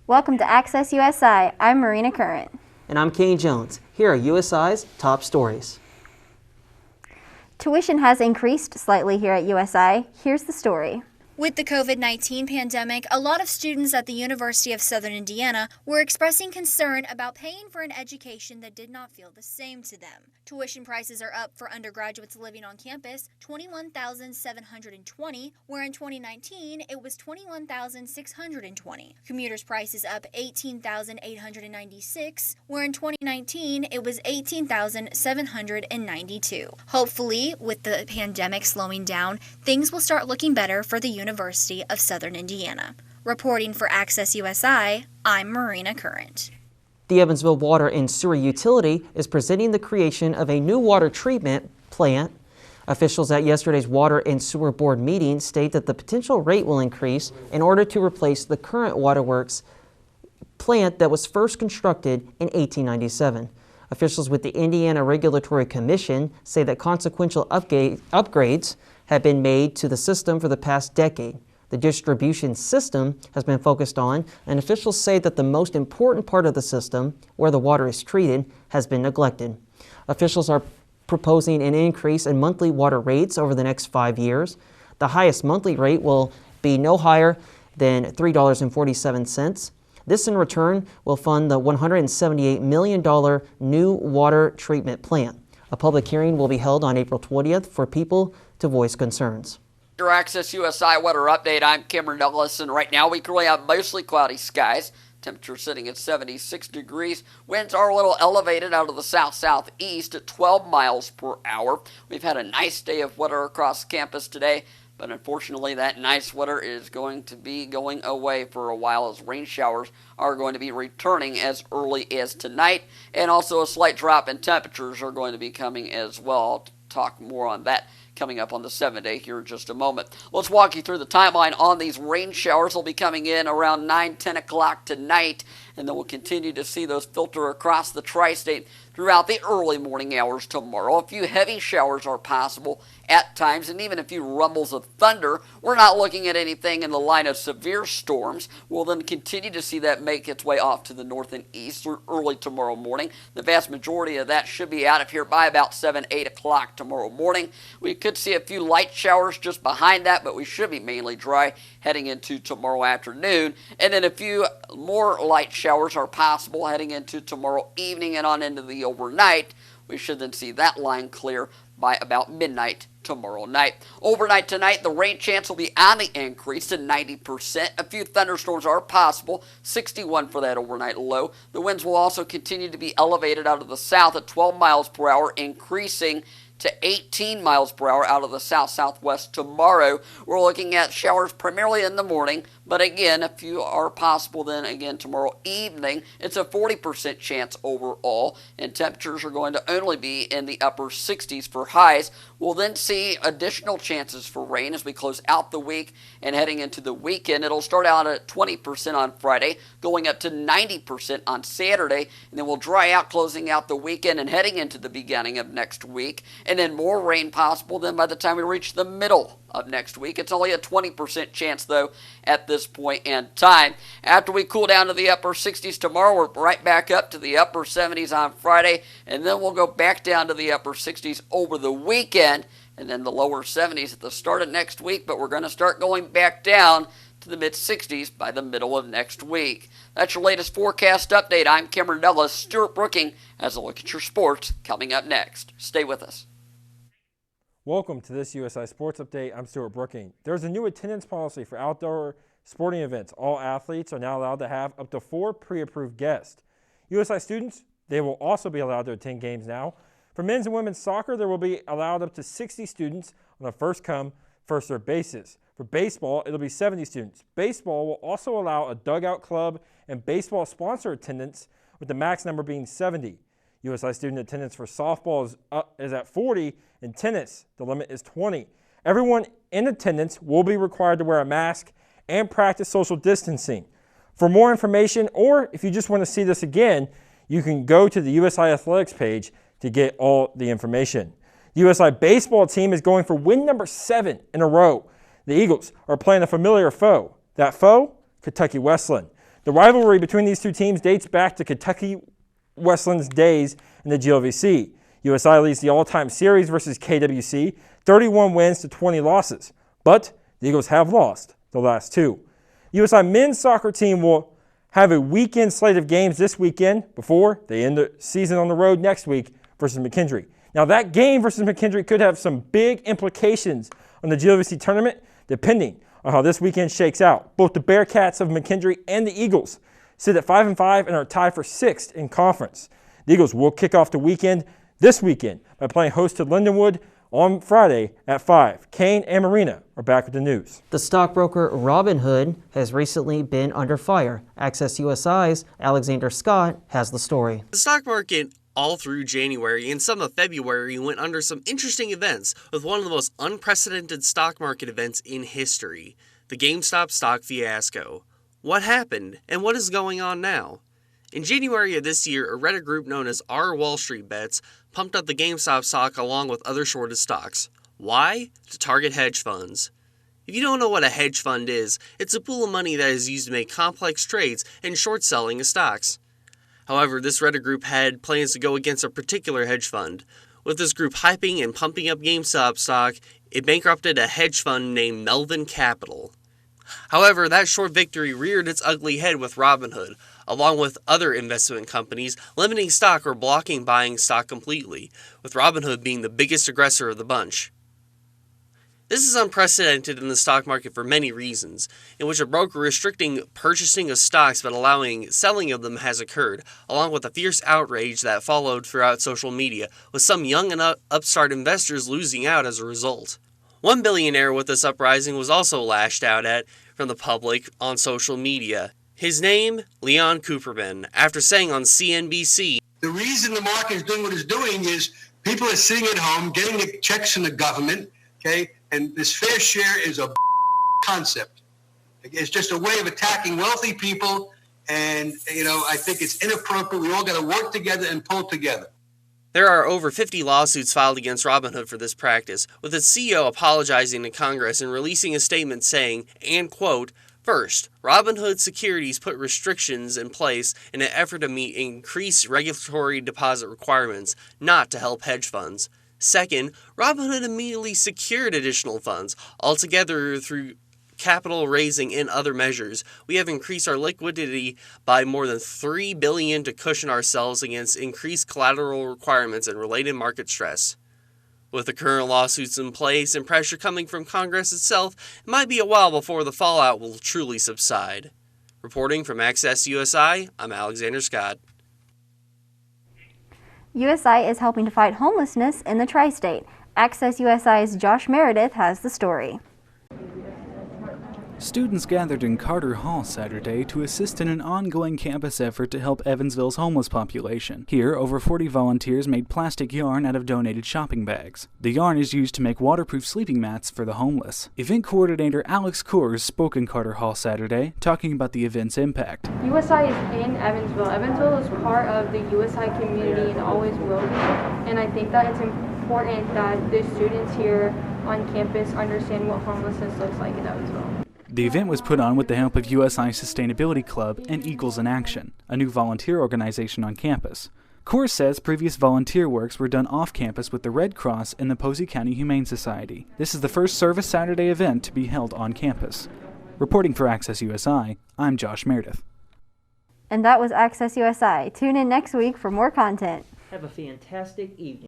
Welcome to Access USI. I'm Marina Current. And I'm Kane Jones. Here are USI's top stories. Tuition has increased slightly here at USI. Here's the story. With the COVID-19 pandemic, a lot of students at the University of Southern Indiana were expressing concern about paying for an education that did not feel the same to them. Tuition prices are up for undergraduates living on campus, $21,720, where in 2019 it was $21,620. Commuters' prices up $18,896, where in 2019 it was $18,792. Hopefully, with the pandemic slowing down, things will start looking better for the University of Southern Indiana. Reporting for Access USI, I'm Marina Current. The Evansville Water and Sewer Utility is presenting the creation of a new water treatment plant. Officials at yesterday's Water and Sewer Board meeting state that the potential rate will increase in order to replace the current waterworks plant that was first constructed in 1897. Officials with the Indiana Regulatory Commission say that consequential upgrades have been made to the system for the past decade. The distribution system has been focused on, and officials say that the most important part of the system, where the water is treated, has been neglected. Officials are proposing an increase in monthly water rates over the next 5 years. The highest monthly rate will be no higher than $3.47. This in return will fund the $178 million new water treatment plant. A public hearing will be held on April 20th for people to voice concerns. Your Access USI weather update. I'm Cameron Douglas, and right now we currently have mostly cloudy skies. Temperature sitting at 76 degrees. Winds are a little elevated out of the south-southeast at 12 miles per hour. We've had a nice day of weather across campus today, but unfortunately that nice weather is going to be going away for a while as rain showers are going to be returning as early as tonight, and also a slight drop in temperatures are going to be coming as well. I'll talk more on that coming up on the 7-day here in just a moment. Let's walk you through the timeline on these rain showers. They'll be coming in around 9-10 o'clock tonight, and then we'll continue to see those filter across the tri-state throughout the early morning hours tomorrow. A few heavy showers are possible at times, and even a few rumbles of thunder. We're not looking at anything in the line of severe storms. We'll then continue to see that make its way off to the north and east through early tomorrow morning. The vast majority of that should be out of here by about 7-8 o'clock tomorrow morning. We could see a few light showers just behind that, but we should be mainly dry heading into tomorrow afternoon. And then a few more light showers are possible heading into tomorrow evening and on into the overnight. We should then see that line clear by about midnight tomorrow night. Overnight tonight, the rain chance will be on the increase to 90%. A few thunderstorms are possible, 61 for that overnight low. The winds will also continue to be elevated out of the south at 12 miles per hour, increasing to 18 miles per hour out of the south-southwest tomorrow. We're looking at showers primarily in the morning, but again, a few are possible then again tomorrow evening. It's a 40% chance overall, and temperatures are going to only be in the upper 60s for highs. We'll then see additional chances for rain as we close out the week and heading into the weekend. It'll start out at 20% on Friday, going up to 90% on Saturday, and then we'll dry out closing out the weekend and heading into the beginning of next week. And then more rain possible then by the time we reach the middle of next week. It's only a 20% chance, though, at this point in time. After we cool down to the upper 60s tomorrow, we're right back up to the upper 70s on Friday, and then we'll go back down to the upper 60s over the weekend, and then the lower 70s at the start of next week, but we're going to start going back down to the mid-60s by the middle of next week. That's your latest forecast update. I'm Cameron Douglas. Stuart Brooking has a look at your sports coming up next. Stay with us. Welcome to this USI Sports Update. I'm Stuart Brooking. There's a new attendance policy for outdoor sporting events. All athletes are now allowed to have up to 4 pre-approved guests. USI students, they will also be allowed to attend games now. For men's and women's soccer, there will be allowed up to 60 students on a first-come, first-served basis. For baseball, it'll be 70 students. Baseball will also allow a dugout club and baseball sponsor attendance, with the max number being 70. USI student attendance for softball is at 40, and tennis, the limit is 20. Everyone in attendance will be required to wear a mask and practice social distancing. For more information, or if you just want to see this again, you can go to the USI Athletics page to get all the information. The USI baseball team is going for win number 7 in a row. The Eagles are playing a familiar foe. That foe, Kentucky Wesleyan. The rivalry between these two teams dates back to Kentucky Westland's days in the GLVC. USI leads the all-time series versus KWC, 31 wins to 20 losses. But the Eagles have lost the last two. USI men's soccer team will have a weekend slate of games this weekend before they end the season on the road next week versus McKendree. Now that game versus McKendree could have some big implications on the GLVC tournament depending on how this weekend shakes out. Both the Bearcats of McKendree and the Eagles sit at 5-5 and are tied for 6th in conference. The Eagles will kick off the weekend this weekend by playing host to Lindenwood on Friday at 5. Kane and Marina are back with the news. The stockbroker Robinhood has recently been under fire. Access USI's Alexander Scott has the story. The stock market all through January and some of February went under some interesting events, with one of the most unprecedented stock market events in history, the GameStop stock fiasco. What happened, and what is going on now? In January of this year, a Reddit group known as Our Wall Street Bets pumped up the GameStop stock along with other shorted stocks. Why? To target hedge funds. If you don't know what a hedge fund is, it's a pool of money that is used to make complex trades and short selling of stocks. However, this Reddit group had plans to go against a particular hedge fund. With this group hyping and pumping up GameStop stock, it bankrupted a hedge fund named Melvin Capital. However, that short victory reared its ugly head with Robinhood, along with other investment companies limiting stock or blocking buying stock completely, with Robinhood being the biggest aggressor of the bunch. This is unprecedented in the stock market for many reasons, in which a broker restricting purchasing of stocks but allowing selling of them has occurred, along with the fierce outrage that followed throughout social media, with some young and upstart investors losing out as a result. One billionaire with this uprising was also lashed out at from the public on social media. His name, Leon Cooperman, after saying on CNBC, "The reason the market is doing what it's doing is people are sitting at home getting the checks from the government, okay? And this fair share is a concept. It's just a way of attacking wealthy people, and, I think it's inappropriate. We all got to work together and pull together." There are over 50 lawsuits filed against Robinhood for this practice, with its CEO apologizing to Congress and releasing a statement saying, and quote, "First, Robinhood Securities put restrictions in place in an effort to meet increased regulatory deposit requirements, not to help hedge funds. Second, Robinhood immediately secured additional funds. Altogether, through capital raising and other measures, we have increased our liquidity by more than $3 billion to cushion ourselves against increased collateral requirements and related market stress. With the current lawsuits in place and pressure coming from Congress itself, it might be a while before the fallout will truly subside." Reporting from Access USI, I'm Alexander Scott. USI is helping to fight homelessness in the tri-state. Access USI's Josh Meredith has the story. Students gathered in Carter Hall Saturday to assist in an ongoing campus effort to help Evansville's homeless population. Here, over 40 volunteers made plastic yarn out of donated shopping bags. The yarn is used to make waterproof sleeping mats for the homeless. Event coordinator Alex Coors spoke in Carter Hall Saturday, talking about the event's impact. USI is in Evansville. Evansville is part of the USI community and always will be. And I think that it's important that the students here on campus understand what homelessness looks like in Evansville. The event was put on with the help of USI Sustainability Club and Eagles in Action, a new volunteer organization on campus. Coors says previous volunteer works were done off campus with the Red Cross and the Posey County Humane Society. This is the first Service Saturday event to be held on campus. Reporting for Access USI, I'm Josh Meredith. And that was Access USI. Tune in next week for more content. Have a fantastic evening.